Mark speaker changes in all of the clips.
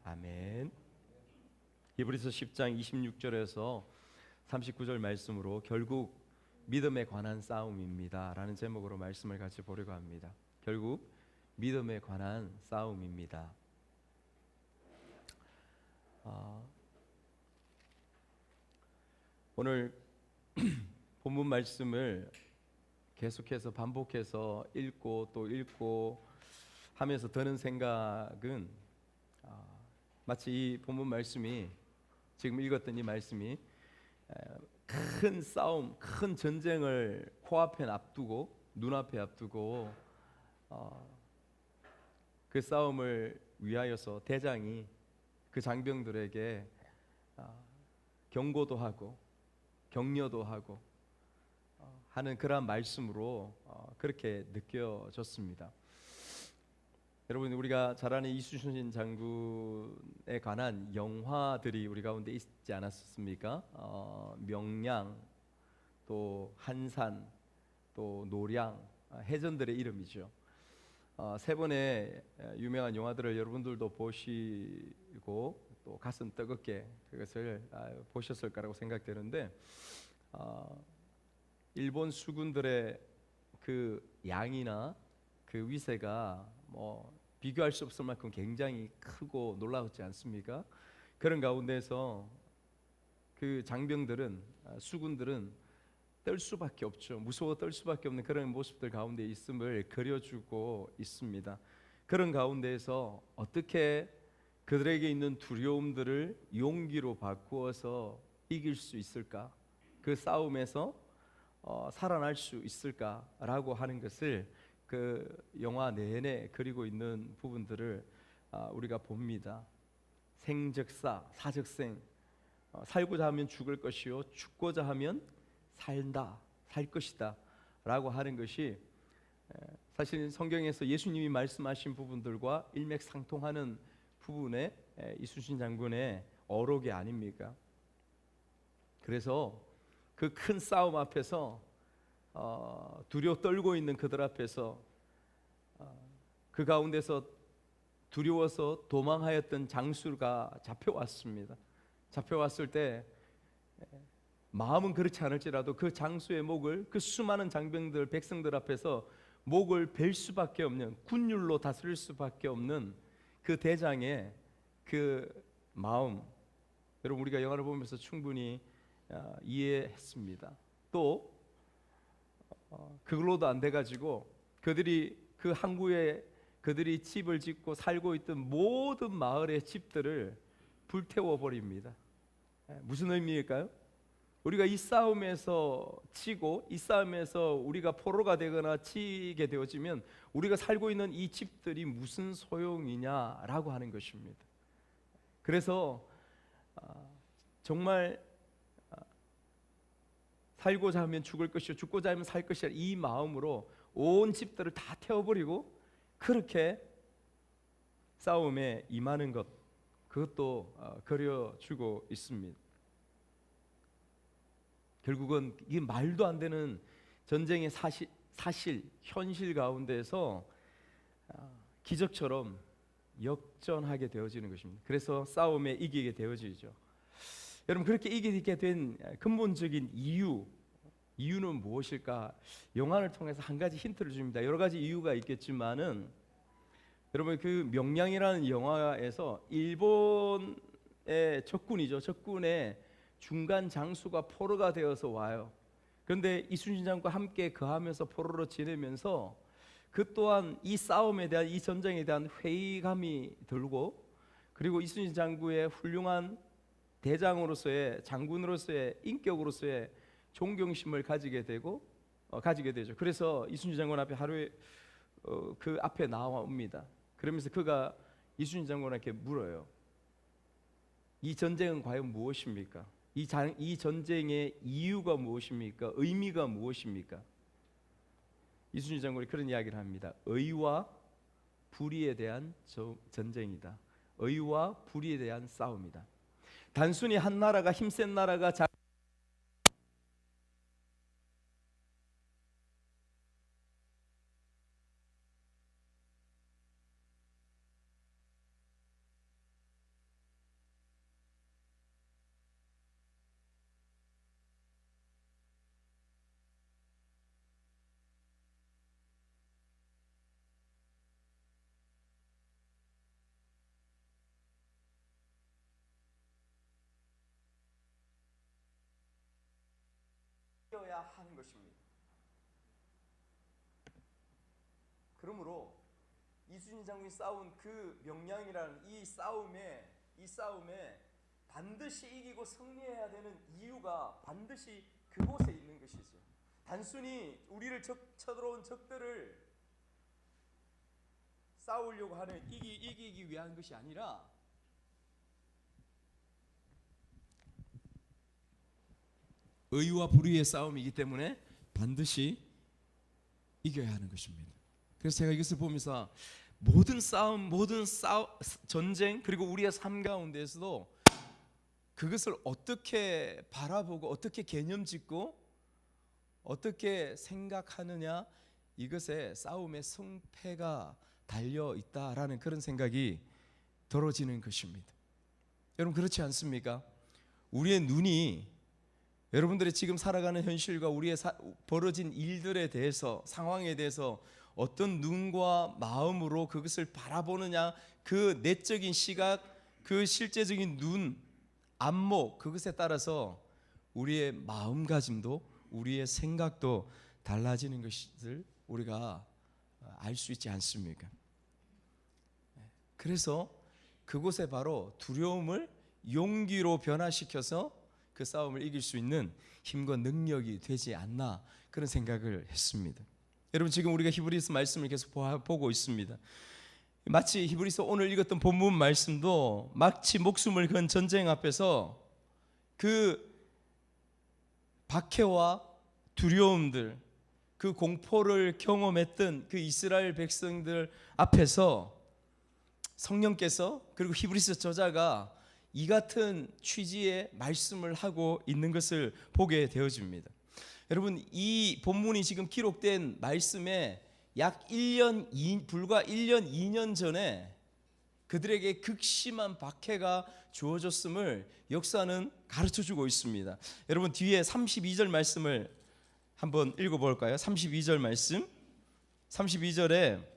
Speaker 1: 아멘. 히브리서 10장 26절에서 39절 말씀으로 결국 믿음에 관한 싸움입니다 라는 제목으로 말씀을 같이 보려고 합니다. 결국 믿음에 관한 싸움입니다. 오늘 본문 말씀을 계속해서 반복해서 읽고 또 읽고 하면서 드는 생각은 마치 이 본문 말씀이 지금 읽었던 이 말씀이 큰 싸움, 큰 전쟁을 코앞에 앞두고 눈앞에 앞두고 그 싸움을 위하여서 대장이 그 장병들에게 경고도 하고 격려도 하고 하는 그러한 말씀으로 그렇게 느껴졌습니다. 여러분, 우리가 잘 아는 이순신 장군에 관한 영화들이 우리 가운데 있지 않았습니까? 명량, 또 한산, 또 노량, 해전들의 이름이죠. 세 번의 유명한 영화들을 여러분들도 보시고 또 가슴 뜨겁게 그것을 보셨을 거라고 생각되는데, 일본 수군들의 그 양이나 그 위세가 비교할 수 없을 만큼 굉장히 크고 놀라웠지 않습니까? 그런 가운데서 그 장병들은, 수군들은 떨 수밖에 없죠. 무서워 떨 수밖에 없는 그런 모습들 가운데 있음을 그려주고 있습니다. 그런 가운데에서 어떻게 그들에게 있는 두려움들을 용기로 바꾸어서 이길 수 있을까? 그 싸움에서 살아날 수 있을까라고 하는 것을 그 영화 내내 그리고 있는 부분들을 우리가 봅니다. 생즉사, 사즉생, 살고자 하면 죽을 것이요 죽고자 하면 살 것이다 라고 하는 것이 사실 성경에서 예수님이 말씀하신 부분들과 일맥상통하는 부분에 이순신 장군의 어록이 아닙니까? 그래서 그 큰 싸움 앞에서 두려워 떨고 있는 그들 앞에서 그 가운데서 두려워서 도망하였던 장수가 잡혀왔습니다. 잡혀왔을 때 마음은 그렇지 않을지라도 그 장수의 목을, 그 수많은 장병들, 백성들 앞에서 목을 벨 수밖에 없는, 군율로 다스릴 수밖에 없는 그 대장의 그 마음, 여러분 우리가 영화를 보면서 충분히 이해했습니다. 또 그걸로도 안 돼가지고 그들이 그 항구에 그들이 집을 짓고 살고 있던 모든 마을의 집들을 불태워 버립니다. 무슨 의미일까요? 우리가 이 싸움에서 치고 이 싸움에서 우리가 포로가 되거나 치게 되어지면 우리가 살고 있는 이 집들이 무슨 소용이냐라고 하는 것입니다. 그래서 정말 살고자 하면 죽을 것이요 죽고자 하면 살 것이라 이 마음으로 온 집들을 다 태워버리고 그렇게 싸움에 임하는 것, 그것도 그려주고 있습니다. 결국은 이 말도 안 되는 전쟁의 사실 현실 가운데서 기적처럼 역전하게 되어지는 것입니다. 그래서 싸움에 이기게 되어지죠. 여러분, 그렇게 이기게 된 근본적인 이유는 무엇일까? 영화를 통해서 한 가지 힌트를 줍니다. 여러 가지 이유가 있겠지만은 여러분, 그 명량이라는 영화에서 일본의 적군의 중간 장수가 포로가 되어서 와요. 그런데 이순신 장군과 함께 거하면서 포로로 지내면서 그 또한 이 싸움에 대한, 이 전쟁에 대한 회의감이 들고, 그리고 이순신 장군의 훌륭한 대장으로서의, 장군으로서의 인격으로서의 존경심을 가지게 되죠. 그래서 이순신 장군 앞에 하루에 그 앞에 나옵니다. 그러면서 그가 이순신 장군에게 물어요. 이 전쟁은 과연 무엇입니까? 이 전쟁의 이유가 무엇입니까? 의미가 무엇입니까? 이순신 장군이 그런 이야기를 합니다. 의와 불의에 대한 전쟁이다. 의와 불의에 대한 싸움이다. 단순히 한 나라가, 힘센 나라가 싸워야 하는 것입니다. 그러므로 이순신 장군이 싸운 그 명량이라는 이 싸움에 반드시 이기고 승리해야 되는 이유가 반드시 그곳에 있는 것이죠. 단순히 우리를 쳐들어온 적들을 싸우려고 하는 이기기 위한 것이 아니라 의와 불의의 싸움이기 때문에 반드시 이겨야 하는 것입니다. 그래서 제가 이것을 보면서 모든 전쟁 그리고 우리의 삶 가운데에서도 그것을 어떻게 바라보고 어떻게 개념 짓고 어떻게 생각하느냐, 이것에 싸움의 승패가 달려 있다라는 그런 생각이 들어지는 것입니다. 여러분 그렇지 않습니까? 우리의 눈이 여러분들이 지금 살아가는 현실과 우리의 벌어진 일들에 대해서, 상황에 대해서 어떤 눈과 마음으로 그것을 바라보느냐, 그 내적인 시각, 그 실제적인 눈, 안목, 그것에 따라서 우리의 마음가짐도 우리의 생각도 달라지는 것을 우리가 알 수 있지 않습니까? 그래서 그곳에 바로 두려움을 용기로 변화시켜서 그 싸움을 이길 수 있는 힘과 능력이 되지 않나, 그런 생각을 했습니다. 여러분 지금 우리가 히브리서 말씀을 계속 보고 있습니다. 마치 히브리서 오늘 읽었던 본문 말씀도 마치 목숨을 건 전쟁 앞에서 그 박해와 두려움들, 그 공포를 경험했던 그 이스라엘 백성들 앞에서 성령께서, 그리고 히브리서 저자가 이 같은 취지의 말씀을 하고 있는 것을 보게 되어집니다. 여러분 이 본문이 지금 기록된 말씀에 불과 1년 2년 전에 그들에게 극심한 박해가 주어졌음을 역사는 가르쳐주고 있습니다. 여러분 뒤에 32절 말씀을 한번 읽어볼까요? 32절 말씀, 32절에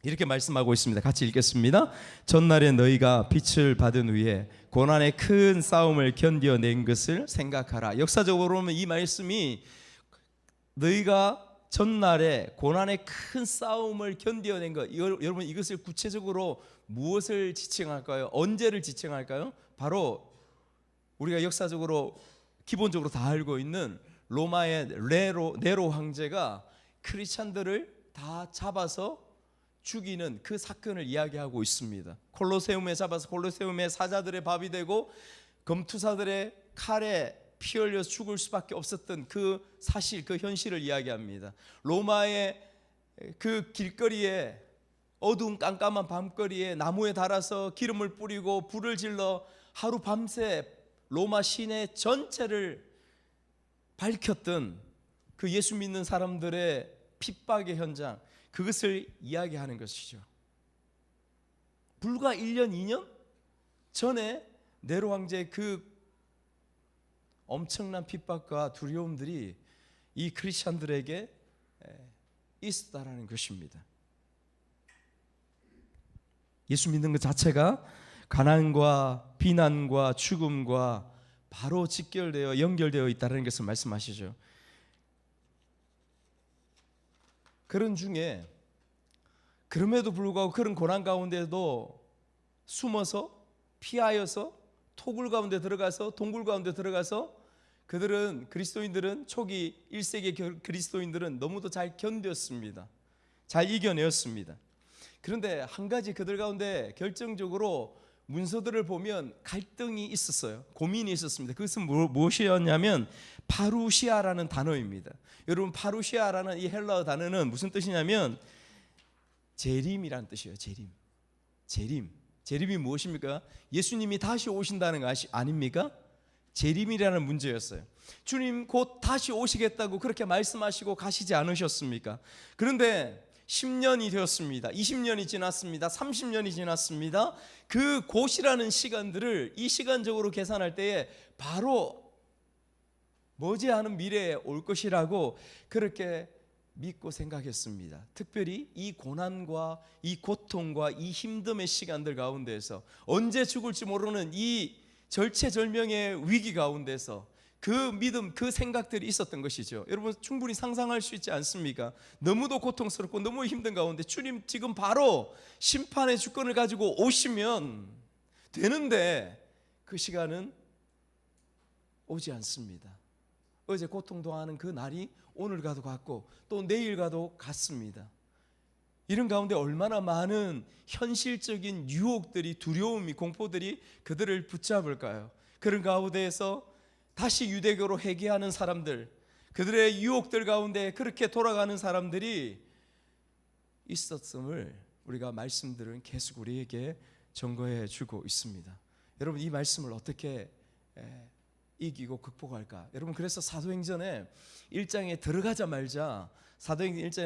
Speaker 1: 이렇게 말씀하고 있습니다. 같이 읽겠습니다. 전날에 너희가 빛을 받은 후에 고난의 큰 싸움을 견뎌낸 것을 생각하라. 역사적으로 보면 이 말씀이 너희가 전날에 고난의 큰 싸움을 견뎌낸 것, 여러분 이것을 구체적으로 무엇을 지칭할까요? 언제를 지칭할까요? 바로 우리가 역사적으로 기본적으로 다 알고 있는 로마의 네로 황제가 크리스찬들을 다 잡아서 죽이는 그 사건을 이야기하고 있습니다. 콜로세움에 잡아서 콜로세움의 사자들의 밥이 되고 검투사들의 칼에 피 흘려서 죽을 수밖에 없었던 그 사실, 그 현실을 이야기합니다. 로마의 그 길거리에, 어두운 깜깜한 밤거리에 나무에 달아서 기름을 뿌리고 불을 질러 하루 밤새 로마 시내 전체를 밝혔던 그 예수 믿는 사람들의 핍박의 현장, 그것을 이야기하는 것이죠. 불과 1년 2년 전에 네로 황제의 그 엄청난 핍박과 두려움들이 이 크리스천들에게 있었다라는 것입니다. 예수 믿는 것 자체가 가난과 비난과 죽음과 바로 직결되어 연결되어 있다는 것을 말씀하시죠. 그런 중에 그럼에도 불구하고 그런 고난 가운데도 숨어서 피하여서 토굴 가운데 들어가서, 동굴 가운데 들어가서 그들은, 그리스도인들은, 초기 1세기 그리스도인들은 너무도 잘 견뎠습니다. 잘 이겨내었습니다. 그런데 한 가지 그들 가운데 결정적으로 문서들을 보면 갈등이 있었어요. 고민이 있었습니다. 그것은 무엇이었냐면 파루시아라는 단어입니다. 여러분 파루시아라는 이 헬라어 단어는 무슨 뜻이냐면 재림이라는 뜻이에요. 재림이 무엇입니까? 예수님이 다시 오신다는 거 아닙니까? 재림이라는 문제였어요. 주님 곧 다시 오시겠다고 그렇게 말씀하시고 가시지 않으셨습니까? 그런데 10년이 되었습니다. 20년이 지났습니다. 30년이 지났습니다. 그 곧이라는 시간들을 이 시간적으로 계산할 때에 바로 머지않은 미래에 올 것이라고 그렇게 믿고 생각했습니다. 특별히 이 고난과 이 고통과 이 힘듦의 시간들 가운데서 언제 죽을지 모르는 이 절체절명의 위기 가운데서 그 믿음, 그 생각들이 있었던 것이죠. 여러분 충분히 상상할 수 있지 않습니까? 너무도 고통스럽고 너무 힘든 가운데 주님 지금 바로 심판의 주권을 가지고 오시면 되는데 그 시간은 오지 않습니다. 어제 고통당하는 그 날이 오늘 가도 갔고 또 내일 가도 갔습니다. 이런 가운데 얼마나 많은 현실적인 유혹들이, 두려움이, 공포들이 그들을 붙잡을까요? 그런 가운데에서 다시 유대교로 회개하는 사람들, 그들의 유혹들 가운데 그렇게 돌아가는 사람들이 있었음을 우리가 말씀들은 계속 우리에게 증거해 주고 있습니다. 여러분 이 말씀을 어떻게 이기고 극복할까? 여러분 그래서 사도행전에 1장에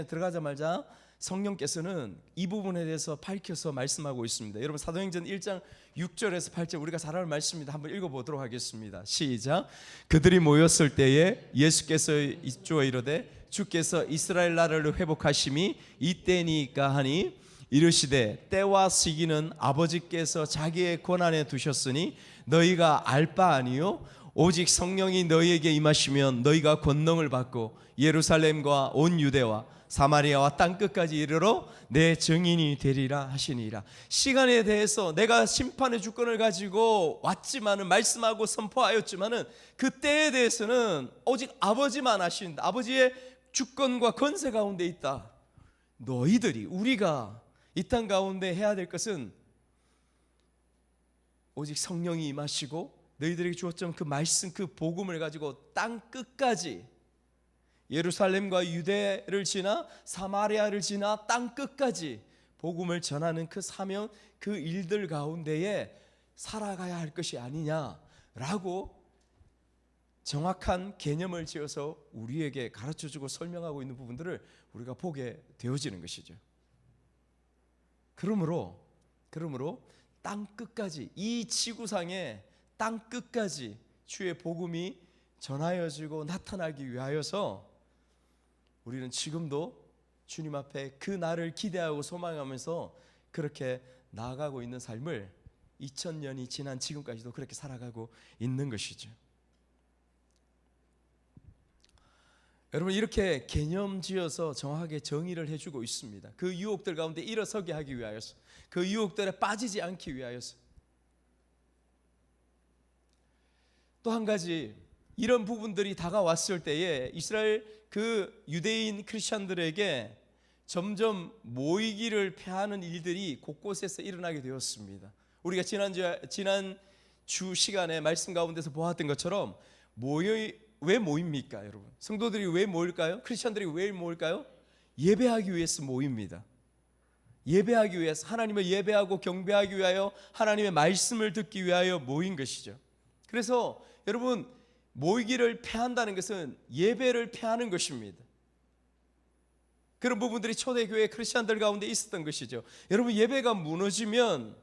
Speaker 1: 들어가자마자 성령께서는 이 부분에 대해서 밝혀서 말씀하고 있습니다. 여러분 사도행전 1장 6절에서 8절 우리가 잘 아는 말씀입니다. 한번 읽어보도록 하겠습니다. 시작. 그들이 모였을 때에 예수께서 이쪽에 이르되 주께서 이스라엘 나라를 회복하심이 이때니까 하니 이르시되 때와 시기는 아버지께서 자기의 권한에 두셨으니 너희가 알 바 아니요 오직 성령이 너희에게 임하시면 너희가 권능을 받고 예루살렘과 온 유대와 사마리아와 땅끝까지 이르러 내 증인이 되리라 하시니라. 시간에 대해서 내가 심판의 주권을 가지고 왔지만은 말씀하고 선포하였지만은 그 때에 대해서는 오직 아버지만 아신다. 아버지의 주권과 권세 가운데 있다. 너희들이 우리가 이 땅 가운데 해야 될 것은 오직 성령이 임하시고 너희들에게 주었던 그 말씀, 그 복음을 가지고 땅 끝까지 예루살렘과 유대를 지나 사마리아를 지나 땅 끝까지 복음을 전하는 그 사명, 그 일들 가운데에 살아가야 할 것이 아니냐라고 정확한 개념을 지어서 우리에게 가르쳐주고 설명하고 있는 부분들을 우리가 보게 되어지는 것이죠. 그러므로 땅 끝까지, 이 지구상의 땅 끝까지 주의 복음이 전하여지고 나타나기 위하여서 우리는 지금도 주님 앞에 그 날을 기대하고 소망하면서 그렇게 나아가고 있는 삶을 2000년이 지난 지금까지도 그렇게 살아가고 있는 것이죠. 여러분 이렇게 개념지어서 정확하게 정의를 해주고 있습니다. 그 유혹들 가운데 일어서게 하기 위하여서, 그 유혹들에 빠지지 않기 위하여서. 또 한 가지, 이런 부분들이 다가왔을 때에 이스라엘 그 유대인 크리스천들에게 점점 모이기를 패하는 일들이 곳곳에서 일어나게 되었습니다. 우리가 지난 주 시간에 말씀 가운데서 보았던 것처럼 왜 모입니까, 여러분? 성도들이 왜 모일까요? 크리스천들이 왜 모일까요? 예배하기 위해서 모입니다. 예배하기 위해서, 하나님을 예배하고 경배하기 위하여, 하나님의 말씀을 듣기 위하여 모인 것이죠. 그래서 여러분 모이기를 패한다는 것은 예배를 패하는 것입니다. 그런 부분들이 초대교회 크리스천들 가운데 있었던 것이죠. 여러분 예배가 무너지면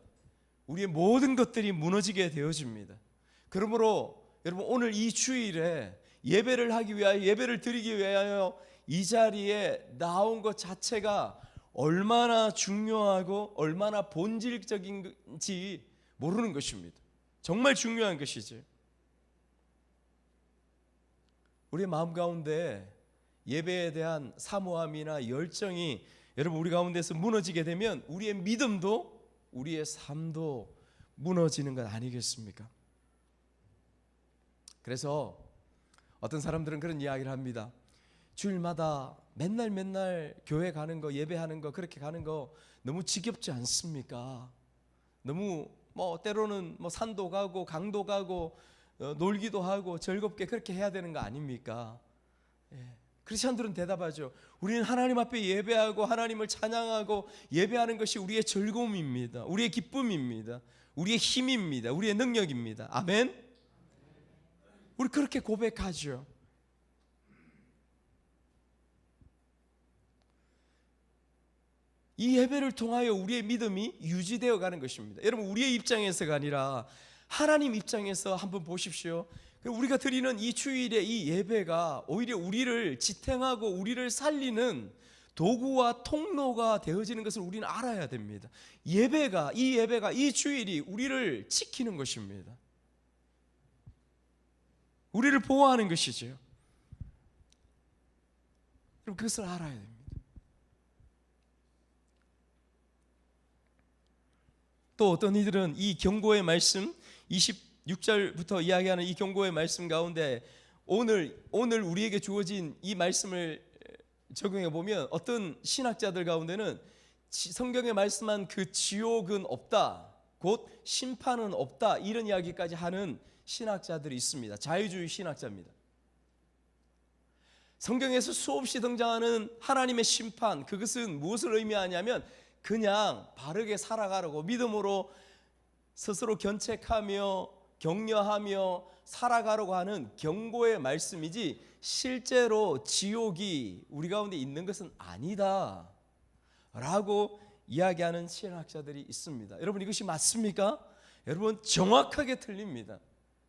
Speaker 1: 우리의 모든 것들이 무너지게 되어집니다. 그러므로 여러분 오늘 이 주일에 예배를 하기 위하여, 예배를 드리기 위하여 이 자리에 나온 것 자체가 얼마나 중요하고 얼마나 본질적인지 모르는 것입니다. 정말 중요한 것이죠. 우리의 마음 가운데 예배에 대한 사모함이나 열정이 여러분 우리 가운데서 무너지게 되면 우리의 믿음도 우리의 삶도 무너지는 것 아니겠습니까? 그래서 어떤 사람들은 그런 이야기를 합니다. 주일마다 맨날 교회 가는 거, 예배하는 거, 그렇게 가는 거 너무 지겹지 않습니까? 너무 때로는 산도 가고 강도 가고 놀기도 하고 즐겁게 그렇게 해야 되는 거 아닙니까? 크리스천들은 대답하죠. 우리는 하나님 앞에 예배하고 하나님을 찬양하고 예배하는 것이 우리의 즐거움입니다. 우리의 기쁨입니다. 우리의 힘입니다. 우리의 능력입니다. 아멘? 우리 그렇게 고백하죠. 이 예배를 통하여 우리의 믿음이 유지되어 가는 것입니다. 여러분 우리의 입장에서가 아니라 하나님 입장에서 한번 보십시오. 우리가 드리는 이 주일의 이 예배가 오히려 우리를 지탱하고 우리를 살리는 도구와 통로가 되어지는 것을 우리는 알아야 됩니다. 이 예배가 이 주일이 우리를 지키는 것입니다. 우리를 보호하는 것이죠. 여러분, 그것을 알아야 됩니다. 또 어떤 이들은 이 경고의 말씀 26절부터 이야기하는 이 경고의 말씀 가운데 오늘 우리에게 주어진 이 말씀을 적용해 보면 어떤 신학자들 가운데는 성경에 말씀한 그 지옥은 없다, 곧 심판은 없다, 이런 이야기까지 하는 신학자들이 있습니다. 자유주의 신학자입니다. 성경에서 수없이 등장하는 하나님의 심판, 그것은 무엇을 의미하냐면 그냥 바르게 살아가라고, 믿음으로 스스로 견책하며 격려하며 살아가려고 하는 경고의 말씀이지, 실제로 지옥이 우리 가운데 있는 것은 아니다 라고 이야기하는 신학자들이 있습니다. 여러분, 이것이 맞습니까? 여러분, 정확하게 틀립니다.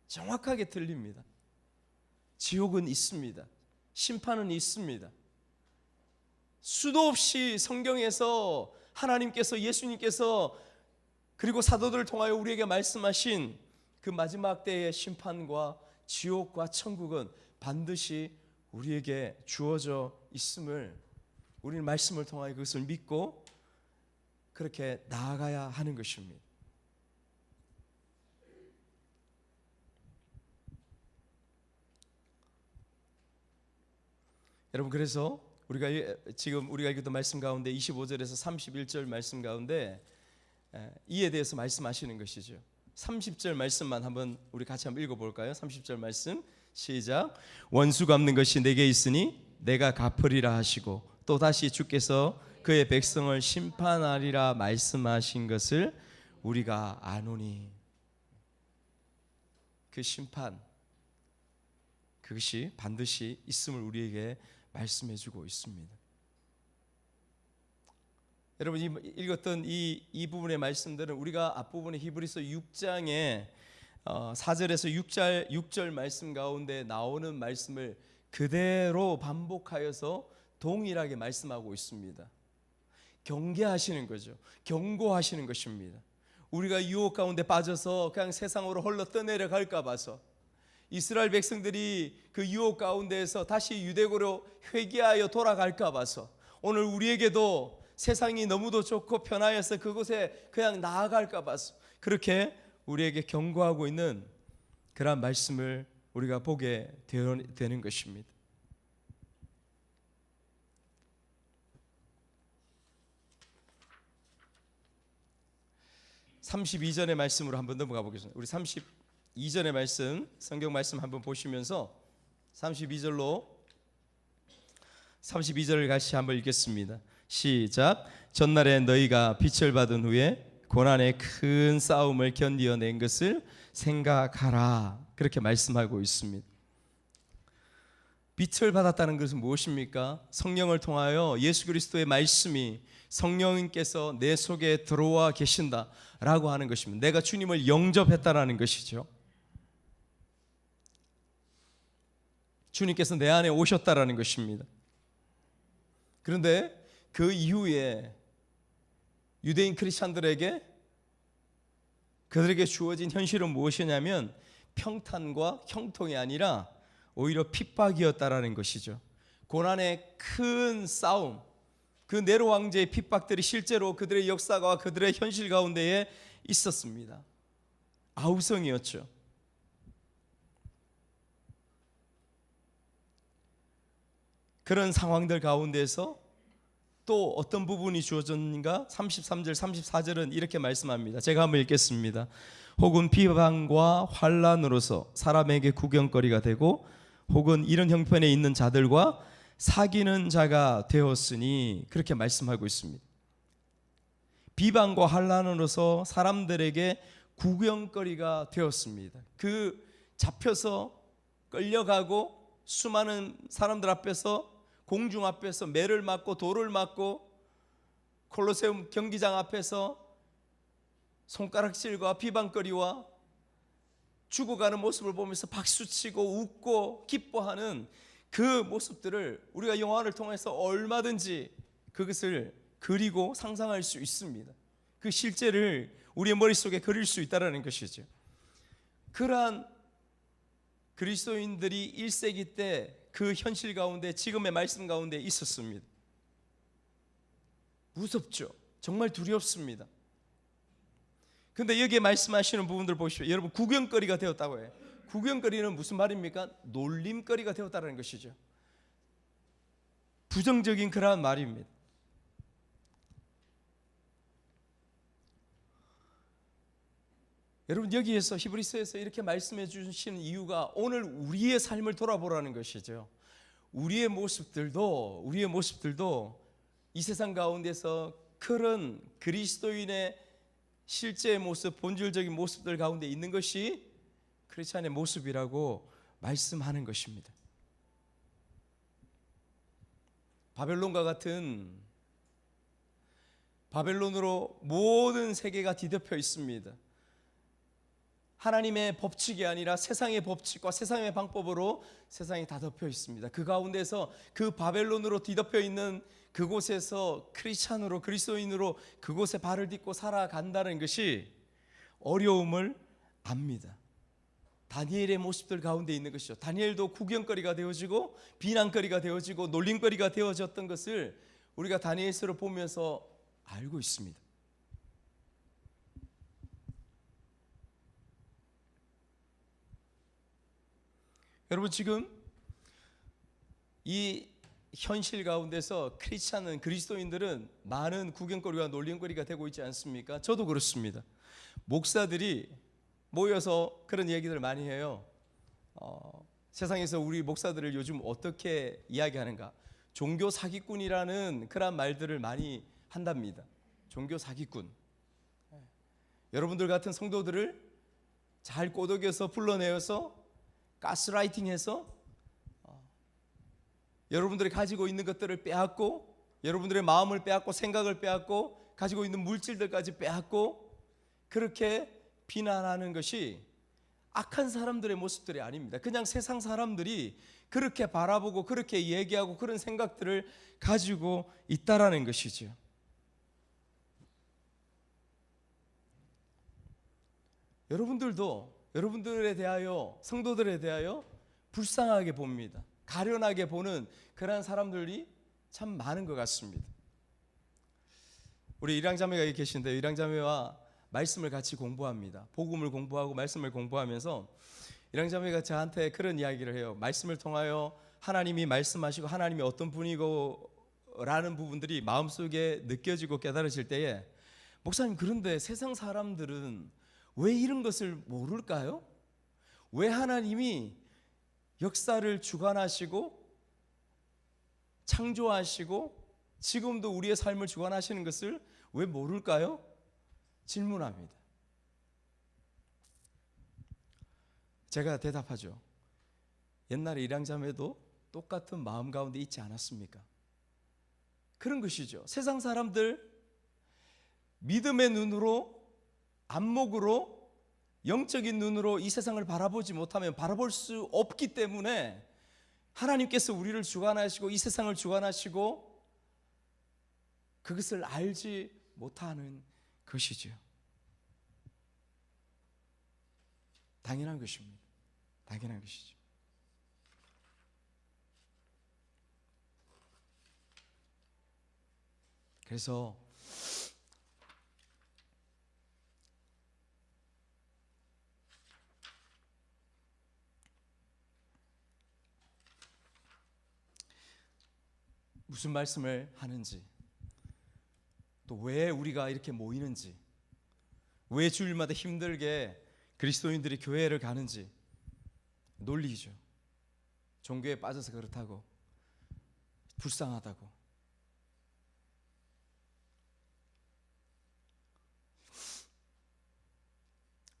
Speaker 1: 정확하게 틀립니다. 지옥은 있습니다. 심판은 있습니다. 수도 없이 성경에서 하나님께서, 예수님께서, 그리고 사도들을 통하여 우리에게 말씀하신 그 마지막 때의 심판과 지옥과 천국은 반드시 우리에게 주어져 있음을, 우리는 말씀을 통하여 그것을 믿고 그렇게 나아가야 하는 것입니다. 여러분, 그래서 우리가 읽었던 말씀 가운데 25절에서 31절 말씀 가운데 이에 대해서 말씀하시는 것이죠. 30절 말씀만 한번 우리 같이 한번 읽어볼까요? 30절 말씀 시작. 원수 갚는 것이 내게 있으니 내가 갚으리라 하시고, 또 다시 주께서 그의 백성을 심판하리라 말씀하신 것을 우리가 아노니. 그 심판, 그것이 반드시 있음을 우리에게 말씀해 주고 있습니다. 여러분, 읽었던 이 부분의 말씀들은 우리가 앞부분의 히브리서 6장의 4절에서 6절 말씀 가운데 나오는 말씀을 그대로 반복하여서 동일하게 말씀하고 있습니다. 경계하시는 거죠. 경고하시는 것입니다. 우리가 유혹 가운데 빠져서 그냥 세상으로 홀로 떠내려 갈까 봐서, 이스라엘 백성들이 그 유혹 가운데에서 다시 유대교로 회귀하여 돌아갈까 봐서, 오늘 우리에게도 세상이 너무도 좋고 편하여서 그곳에 그냥 나아갈까 봐서 그렇게 우리에게 경고하고 있는 그런 말씀을 우리가 보게 되는 것입니다. 32절의 말씀으로 한번 넘어가 보겠습니다. 우리 32절의 말씀, 성경 말씀 한번 보시면서 32절을 같이 한번 읽겠습니다. 시작. 전날에 너희가 빛을 받은 후에 고난의 큰 싸움을 견디어낸 것을 생각하라, 그렇게 말씀하고 있습니다. 빛을 받았다는 것은 무엇입니까? 성령을 통하여 예수 그리스도의 말씀이, 성령님께서 내 속에 들어와 계신다라고 하는 것입니다. 내가 주님을 영접했다라는 것이죠. 주님께서 내 안에 오셨다라는 것입니다. 그런데 그 이후에 유대인 크리스찬들에게, 그들에게 주어진 현실은 무엇이냐면 평탄과 형통이 아니라 오히려 핍박이었다라는 것이죠. 고난의 큰 싸움, 그 네로 황제의 핍박들이 실제로 그들의 역사와 그들의 현실 가운데에 있었습니다. 아우성이었죠. 그런 상황들 가운데서 또 어떤 부분이 주어졌는가? 33절, 34절은 이렇게 말씀합니다. 제가 한번 읽겠습니다. 혹은 비방과 환난으로서 사람에게 구경거리가 되고, 혹은 이런 형편에 있는 자들과 사귀는 자가 되었으니, 그렇게 말씀하고 있습니다. 비방과 환난으로서 사람들에게 구경거리가 되었습니다. 그 잡혀서 끌려가고 수많은 사람들 앞에서, 공중 앞에서 매를 맞고 돌을 맞고 콜로세움 경기장 앞에서 손가락질과 비방거리와 죽어가는 모습을 보면서 박수치고 웃고 기뻐하는 그 모습들을 우리가 영화를 통해서 얼마든지 그것을 그리고 상상할 수 있습니다. 그 실제를 우리의 머릿속에 그릴 수 있다는 것이죠. 그러한 그리스도인들이 1세기 때 그 현실 가운데, 지금의 말씀 가운데 있었습니다. 무섭죠. 정말 두렵습니다. 근데 여기에 말씀하시는 부분들 보십시오. 여러분, 구경거리가 되었다고 해요. 구경거리는 무슨 말입니까? 놀림거리가 되었다는 것이죠. 부정적인 그러한 말입니다. 여러분, 여기에서 히브리서에서 이렇게 말씀해 주시는 이유가 오늘 우리의 삶을 돌아보라는 것이죠. 우리의 모습들도 이 세상 가운데서 그런 그리스도인의 실제의 모습, 본질적인 모습들 가운데 있는 것이 크리스찬의 모습이라고 말씀하는 것입니다. 바벨론과 같은, 바벨론으로 모든 세계가 뒤덮여 있습니다. 하나님의 법칙이 아니라 세상의 법칙과 세상의 방법으로 세상이 다 덮여 있습니다. 그 가운데서 그 바벨론으로 뒤덮여 있는 그곳에서 크리스찬으로, 그리스도인으로 그곳에 발을 딛고 살아간다는 것이 어려움을 압니다. 다니엘의 모습들 가운데 있는 것이죠. 다니엘도 구경거리가 되어지고 비난거리가 되어지고 놀림거리가 되어졌던 것을 우리가 다니엘서를 보면서 알고 있습니다. 여러분, 지금 이 현실 가운데서 크리스찬은, 그리스도인들은 많은 구경거리와 놀림거리가 되고 있지 않습니까? 저도 그렇습니다. 목사들이 모여서 그런 얘기들 많이 해요. 세상에서 우리 목사들을 요즘 어떻게 이야기하는가? 종교 사기꾼이라는 그런 말들을 많이 한답니다. 종교 사기꾼. 여러분들 같은 성도들을 잘 꼬드겨서 불러내어서 가스라이팅해서 여러분들이 가지고 있는 것들을 빼앗고, 여러분들의 마음을 빼앗고, 생각을 빼앗고, 가지고 있는 물질들까지 빼앗고, 그렇게 비난하는 것이 악한 사람들의 모습들이 아닙니다. 그냥 세상 사람들이 그렇게 바라보고 그렇게 얘기하고 그런 생각들을 가지고 있다라는 것이죠. 여러분들도 여러분들에 대하여, 성도들에 대하여 불쌍하게 봅니다. 가련하게 보는 그런 사람들이 참 많은 것 같습니다. 우리 일양자매가 여기 계신데, 일양자매와 말씀을 같이 공부합니다. 복음을 공부하고 말씀을 공부하면서 일양자매가 저한테 그런 이야기를 해요. 말씀을 통하여 하나님이 말씀하시고 하나님이 어떤 분이고 라는 부분들이 마음속에 느껴지고 깨달아질 때에, 목사님, 그런데 세상 사람들은 왜 이런 것을 모를까요? 왜 하나님이 역사를 주관하시고 창조하시고 지금도 우리의 삶을 주관하시는 것을 왜 모를까요? 질문합니다. 제가 대답하죠. 옛날에 일양자매도 똑같은 마음 가운데 있지 않았습니까? 그런 것이죠. 세상 사람들 믿음의 눈으로, 안목으로, 영적인 눈으로 이 세상을 바라보지 못하면, 바라볼 수 없기 때문에 하나님께서 우리를 주관하시고 이 세상을 주관하시고 그것을 알지 못하는 것이죠. 당연한 것입니다. 당연한 것이죠. 그래서 무슨 말씀을 하는지, 또 왜 우리가 이렇게 모이는지, 왜 주일마다 힘들게 그리스도인들이 교회를 가는지 논리죠. 종교에 빠져서 그렇다고, 불쌍하다고.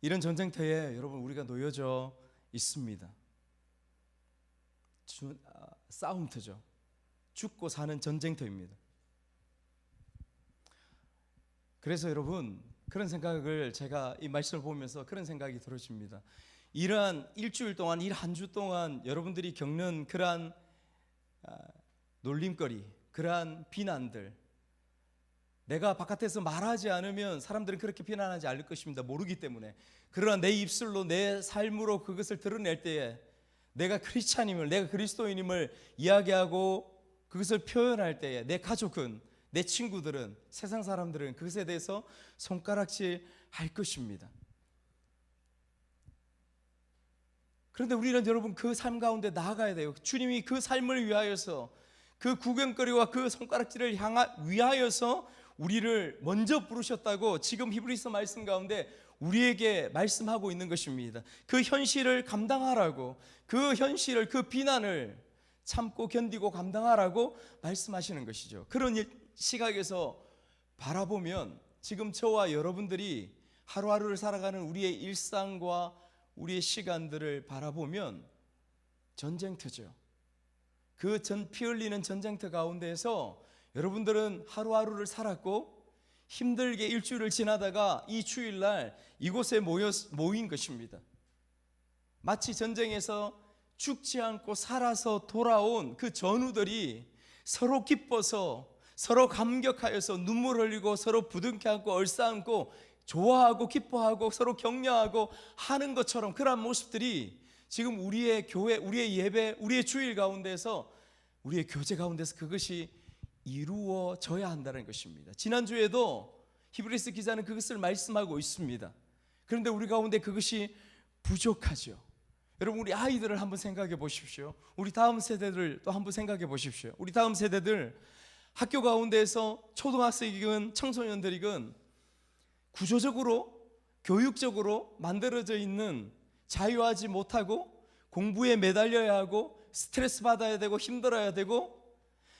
Speaker 1: 이런 전쟁터에 여러분 우리가 놓여져 있습니다. 싸움터죠. 죽고 사는 전쟁터입니다. 그래서 여러분, 그런 생각을, 제가 이 말씀을 보면서 그런 생각이 들어집니다. 이러한 일주일 동안, 일 한 주 동안 여러분들이 겪는 그러한 놀림거리, 그러한 비난들, 내가 바깥에서 말하지 않으면 사람들은 그렇게 비난하지 않을 것입니다. 모르기 때문에. 그러나 내 입술로, 내 삶으로 그것을 드러낼 때에 내가 크리스찬임을, 내가 그리스도인임을 이야기하고 그것을 표현할 때에 내 가족은, 내 친구들은, 세상 사람들은 그것에 대해서 손가락질 할 것입니다. 그런데 우리는 여러분 그 삶 가운데 나아가야 돼요. 주님이 그 삶을 위하여서, 그 구경거리와 그 손가락질을 위하여서 우리를 먼저 부르셨다고 지금 히브리서 말씀 가운데 우리에게 말씀하고 있는 것입니다. 그 현실을 감당하라고, 그 현실을, 그 비난을 참고 견디고 감당하라고 말씀하시는 것이죠. 그런 시각에서 바라보면 지금 저와 여러분들이 하루하루를 살아가는 우리의 일상과 우리의 시간들을 바라보면 전쟁터죠. 그 피 흘리는 전쟁터 가운데에서 여러분들은 하루하루를 살았고 힘들게 일주일을 지나다가 이 주일날 이곳에 모인 것입니다. 마치 전쟁에서 죽지 않고 살아서 돌아온 그 전우들이 서로 기뻐서, 서로 감격하여서 눈물 흘리고 서로 부둥켜 안고 얼싸안고 좋아하고 기뻐하고 서로 격려하고 하는 것처럼, 그러한 모습들이 지금 우리의 교회, 우리의 예배, 우리의 주일 가운데서, 우리의 교제 가운데서 그것이 이루어져야 한다는 것입니다. 지난주에도 히브리서 기자는 그것을 말씀하고 있습니다. 그런데 우리 가운데 그것이 부족하죠. 여러분, 우리 아이들을 한번 생각해 보십시오. 우리 다음 세대들 또 한번 생각해 보십시오. 우리 다음 세대들 학교 가운데에서 초등학생이건 청소년들이건 구조적으로, 교육적으로 만들어져 있는, 자유하지 못하고 공부에 매달려야 하고 스트레스 받아야 되고 힘들어야 되고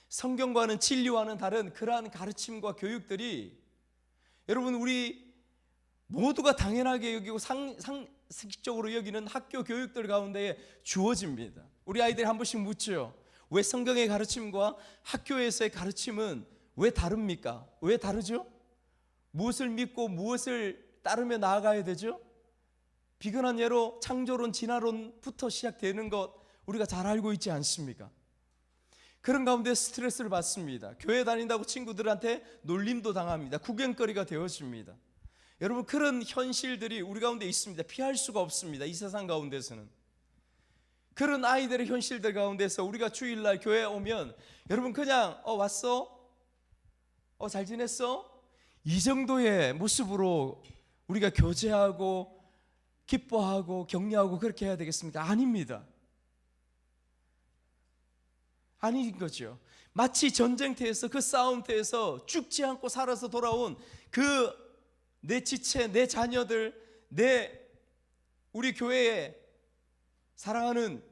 Speaker 1: 성경과는, 진리와는 다른 그러한 가르침과 교육들이 여러분 우리 모두가 당연하게 여기고 상식적으로 여기는 학교 교육들 가운데에 주어집니다. 우리 아이들이 한 번씩 묻죠. 왜 성경의 가르침과 학교에서의 가르침은 왜 다릅니까? 왜 다르죠? 무엇을 믿고 무엇을 따르며 나아가야 되죠? 비근한 예로 창조론, 진화론부터 시작되는 것 우리가 잘 알고 있지 않습니까? 그런 가운데 스트레스를 받습니다. 교회 다닌다고 친구들한테 놀림도 당합니다. 구경거리가 되어집니다. 여러분, 그런 현실들이 우리 가운데 있습니다. 피할 수가 없습니다. 이 세상 가운데서는. 그런 아이들의 현실들 가운데서 우리가 주일날 교회에 오면 여러분 그냥 왔어? 잘 지냈어? 이 정도의 모습으로 우리가 교제하고 기뻐하고 격려하고 그렇게 해야 되겠습니까? 아닙니다. 아닌 거죠. 마치 전쟁터에서, 그 싸움터에서 죽지 않고 살아서 돌아온 그 내 지체, 내 자녀들, 우리 교회에 사랑하는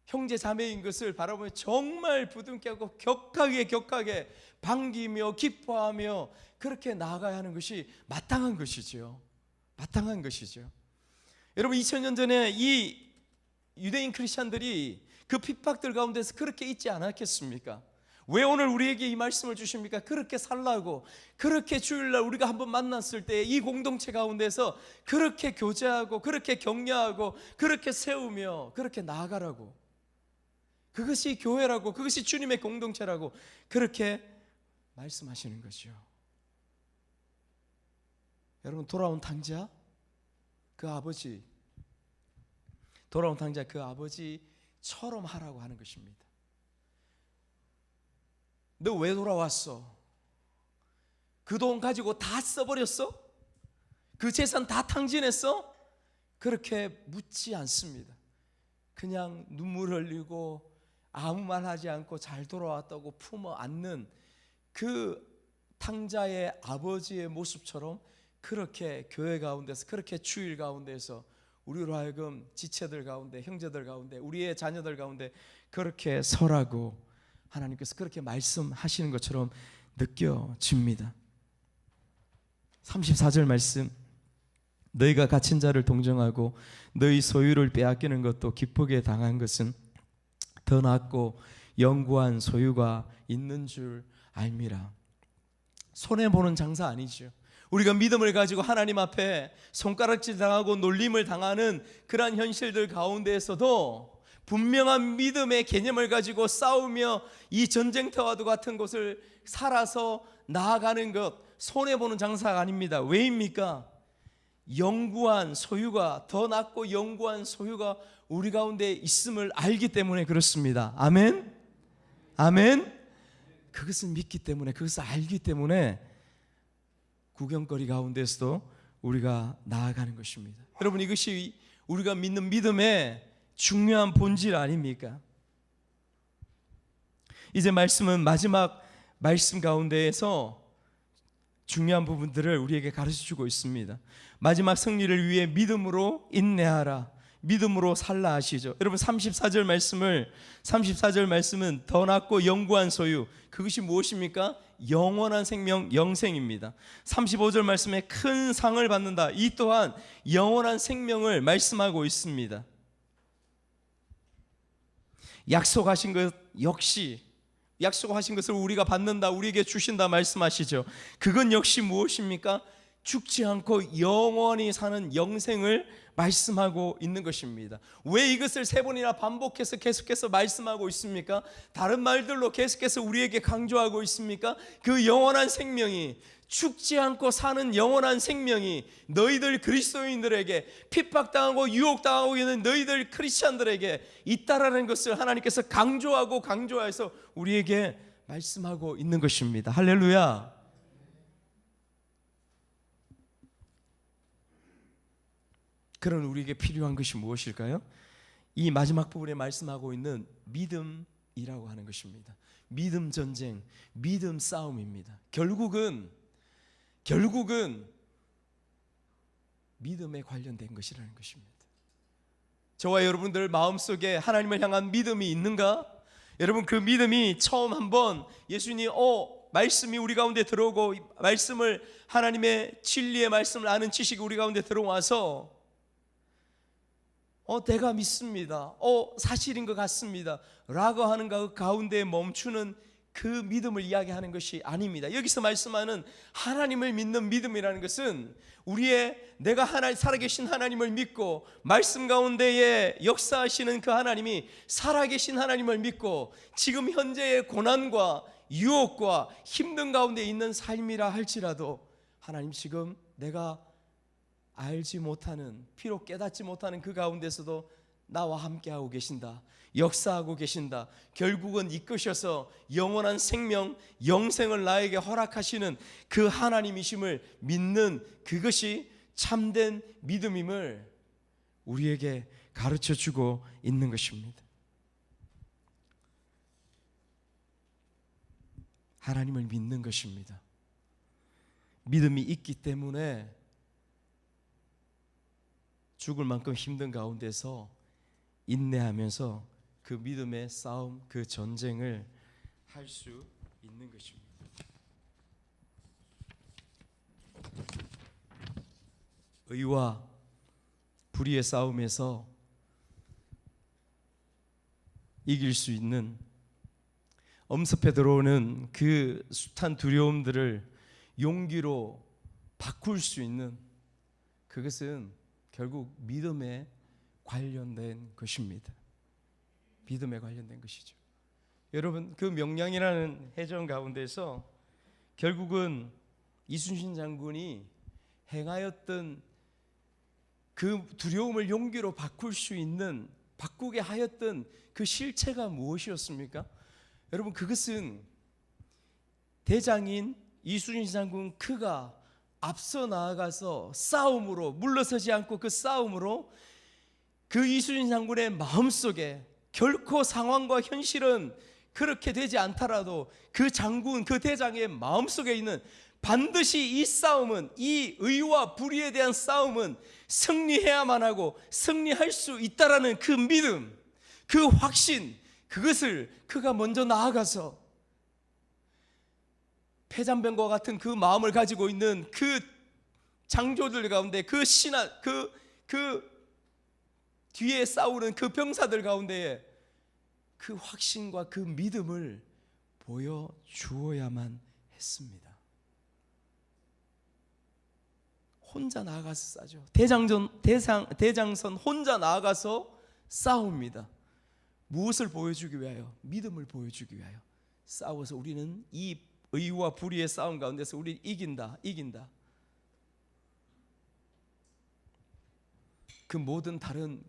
Speaker 1: 형제 자매인 것을 바라보며 정말 부둥켜 하고 격하게 반기며 기뻐하며 그렇게 나아가야 하는 것이 마땅한 것이죠. 마땅한 것이죠. 여러분, 2000년 전에 이 유대인 크리스찬들이 그 핍박들 가운데서 그렇게 있지 않았겠습니까? 왜 오늘 우리에게 이 말씀을 주십니까? 그렇게 살라고, 그렇게 주일날 우리가 한번 만났을 때 이 공동체 가운데서 그렇게 교제하고 그렇게 격려하고 그렇게 세우며 그렇게 나아가라고, 그것이 교회라고, 그것이 주님의 공동체라고 그렇게 말씀하시는 거죠. 여러분, 돌아온 탕자 그 아버지, 돌아온 탕자 그 아버지처럼 하라고 하는 것입니다. 너 왜 돌아왔어? 그 돈 가지고 다 써버렸어? 그 재산 다 탕진했어? 그렇게 묻지 않습니다. 그냥 눈물 흘리고 아무 말 하지 않고 잘 돌아왔다고 품어 안는 그 탕자의 아버지의 모습처럼 그렇게 교회 가운데서, 그렇게 주일 가운데서 우리로 하여금 지체들 가운데, 형제들 가운데, 우리의 자녀들 가운데 그렇게 서라고 하나님께서 그렇게 말씀하시는 것처럼 느껴집니다. 34절 말씀, 너희가 갇힌 자를 동정하고 너희 소유를 빼앗기는 것도 기쁘게 당한 것은 더 낫고 영구한 소유가 있는 줄 알미라. 손해보는 장사 아니죠. 우리가 믿음을 가지고 하나님 앞에 손가락질 당하고 놀림을 당하는 그러한 현실들 가운데에서도 분명한 믿음의 개념을 가지고 싸우며 이 전쟁터와도 같은 곳을 살아서 나아가는 것, 손해보는 장사가 아닙니다. 왜입니까? 영구한 소유가, 더 낫고 영구한 소유가 우리 가운데 있음을 알기 때문에 그렇습니다. 아멘? 아멘? 그것을 믿기 때문에, 그것을 알기 때문에 구경거리 가운데서도 우리가 나아가는 것입니다. 여러분, 이것이 우리가 믿는 믿음의 중요한 본질 아닙니까? 이제 말씀은 마지막 말씀 가운데에서 중요한 부분들을 우리에게 가르쳐주고 있습니다. 마지막 승리를 위해 믿음으로 인내하라, 믿음으로 살라 하시죠. 여러분, 34절 말씀은 더 낫고 영구한 소유, 그것이 무엇입니까? 영원한 생명, 영생입니다. 35절 말씀에 큰 상을 받는다, 이 또한 영원한 생명을 말씀하고 있습니다. 약속하신 것 역시, 약속하신 것을 우리가 받는다, 우리에게 주신다 말씀하시죠. 그건 역시 무엇입니까? 죽지 않고 영원히 사는 영생을 말씀하고 있는 것입니다. 왜 이것을 세 번이나 반복해서 계속해서 말씀하고 있습니까? 다른 말들로 계속해서 우리에게 강조하고 있습니까? 그 영원한 생명이, 죽지 않고 사는 영원한 생명이 너희들 그리스도인들에게, 핍박당하고 유혹당하고 있는 너희들 크리스찬들에게 있다라는 것을 하나님께서 강조해서 우리에게 말씀하고 있는 것입니다. 할렐루야. 그런 우리에게 필요한 것이 무엇일까요? 이 마지막 부분에 말씀하고 있는 믿음이라고 하는 것입니다. 믿음 전쟁, 믿음 싸움입니다. 결국은 믿음에 관련된 것이라는 것입니다. 저와 여러분들 마음속에 하나님을 향한 믿음이 있는가? 여러분, 그 믿음이 처음 한번 예수님이 말씀이 우리 가운데 들어오고, 말씀을, 하나님의 진리의 말씀을 아는 지식이 우리 가운데 들어와서 내가 믿습니다, 사실인 것 같습니다 라고 하는 그 가운데 멈추는 그 믿음을 이야기하는 것이 아닙니다. 여기서 말씀하는 하나님을 믿는 믿음이라는 것은 내가 살아계신 하나님을 믿고, 말씀 가운데에 역사하시는 그 하나님이 살아계신 하나님을 믿고, 지금 현재의 고난과 유혹과 힘든 가운데 있는 삶이라 할지라도 하나님, 지금 내가 알지 못하는, 비록 깨닫지 못하는 그 가운데서도 나와 함께하고 계신다, 역사하고 계신다, 결국은 이끄셔서 영원한 생명, 영생을 나에게 허락하시는 그 하나님이심을 믿는 그것이 참된 믿음임을 우리에게 가르쳐주고 있는 것입니다. 하나님을 믿는 것입니다. 믿음이 있기 때문에 죽을 만큼 힘든 가운데서 인내하면서 그 믿음의 싸움, 그 전쟁을 할 수 있는 것입니다. 의와 불의의 싸움에서 이길 수 있는, 엄습해 들어오는 그 숱한 두려움들을 용기로 바꿀 수 있는, 그것은 결국 믿음에 관련된 것입니다. 믿음에 관련된 것이죠. 여러분, 그 명량이라는 해전 가운데서 결국은 이순신 장군이 행하였던 그 두려움을 용기로 바꿀 수 있는, 바꾸게 하였던 그 실체가 무엇이었습니까? 여러분, 그것은 대장인 이순신 장군 그가 앞서 나아가서 싸움으로, 물러서지 않고 그 싸움으로, 그 이순신 장군의 마음속에 결코 상황과 현실은 그렇게 되지 않더라도 그 장군, 그 대장의 마음속에 있는, 반드시 이 싸움은, 이 의와 불의에 대한 싸움은 승리해야만 하고 승리할 수 있다라는 그 믿음, 그 확신, 그것을 그가 먼저 나아가서 패잔병과 같은 그 마음을 가지고 있는 그 장교들 가운데, 그 신하, 그 뒤에 싸우는 그 병사들 가운데에 그 확신과 그 믿음을 보여주어야만 했습니다. 혼자 나아가서 싸죠. 대장선 혼자 나아가서 싸웁니다. 무엇을 보여주기 위하여? 믿음을 보여주기 위하여 싸워서 우리는 이 의와 불의의 싸움 가운데서 우리 이긴다. 그 모든 다른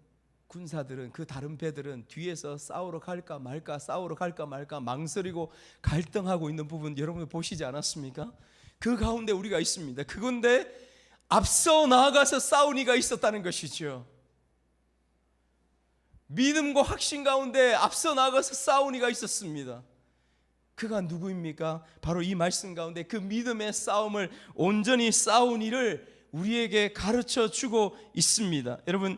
Speaker 1: 군사들은, 그 다른 배들은 뒤에서 싸우러 갈까 말까 망설이고 갈등하고 있는 부분 여러분 보시지 않았습니까? 그 가운데 우리가 있습니다. 그건데 앞서 나아가서 싸운 이가 있었다는 것이죠. 믿음과 확신 가운데 앞서 나아가서 싸운 이가 있었습니다. 그가 누구입니까? 바로 이 말씀 가운데 그 믿음의 싸움을 온전히 싸운 이를 우리에게 가르쳐 주고 있습니다. 여러분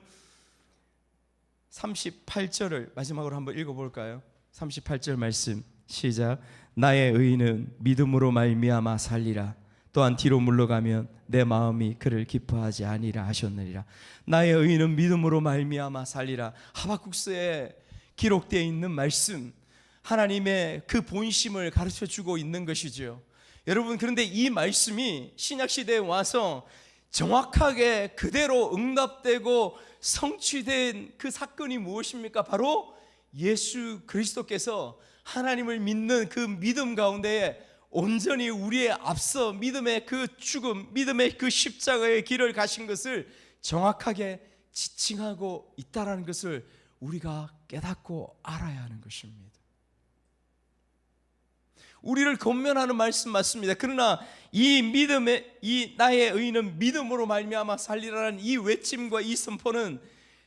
Speaker 1: 38절을 마지막으로 한번 읽어볼까요? 38절 말씀 시작. 나의 의인은 믿음으로 말미암아 살리라. 또한 뒤로 물러가면 내 마음이 그를 기뻐하지 아니라 하셨느니라. 나의 의인은 믿음으로 말미암아 살리라. 하박국서에 기록되어 있는 말씀, 하나님의 그 본심을 가르쳐주고 있는 것이죠. 여러분, 그런데 이 말씀이 신약시대에 와서 정확하게 그대로 응답되고 성취된 그 사건이 무엇입니까? 바로 예수 그리스도께서 하나님을 믿는 그 믿음 가운데에 온전히 우리의 앞서 믿음의 그 죽음, 믿음의 그 십자가의 길을 가신 것을 정확하게 지칭하고 있다는 것을 우리가 깨닫고 알아야 하는 것입니다. 우리를 권면하는 말씀 맞습니다. 그러나 이 믿음의, 이 나의 의인은 믿음으로 말미암아 살리라는 이 외침과 이 선포는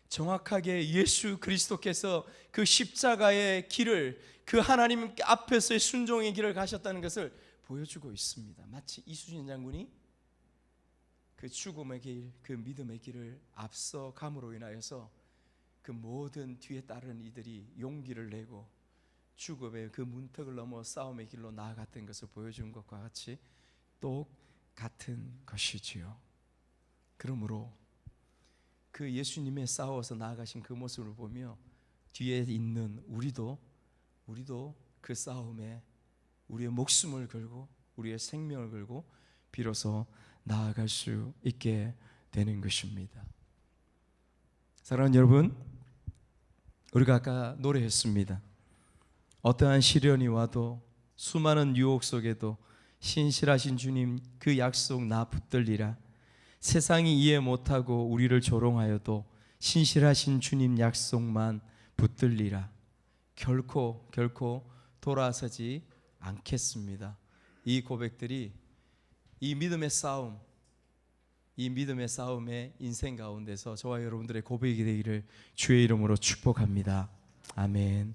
Speaker 1: 정확하게 예수 그리스도께서 그 십자가의 길을, 그 하나님 앞에서의 순종의 길을 가셨다는 것을 보여주고 있습니다. 마치 이순신 장군이 그 죽음의 길, 그 믿음의 길을 앞서 감으로 인하여서 그 모든 뒤에 따른 이들이 용기를 내고 죽음의 그 문턱을 넘어 싸움의 길로 나아갔던 것을 보여준 것과 같이 똑같은 것이지요. 그러므로 그 예수님의 싸워서 나아가신 그 모습을 보며 뒤에 있는 우리도 그 싸움에 우리의 목숨을 걸고 우리의 생명을 걸고 비로소 나아갈 수 있게 되는 것입니다. 사랑하는 여러분, 우리가 아까 노래했습니다. 어떠한 시련이 와도 수많은 유혹 속에도 신실하신 주님 그 약속 나 붙들리라. 세상이 이해 못하고 우리를 조롱하여도 신실하신 주님 약속만 붙들리라. 결코 돌아서지 않겠습니다. 이 고백들이 이 믿음의 싸움의 인생 가운데서 저와 여러분들의 고백이 되기를 주의 이름으로 축복합니다. 아멘.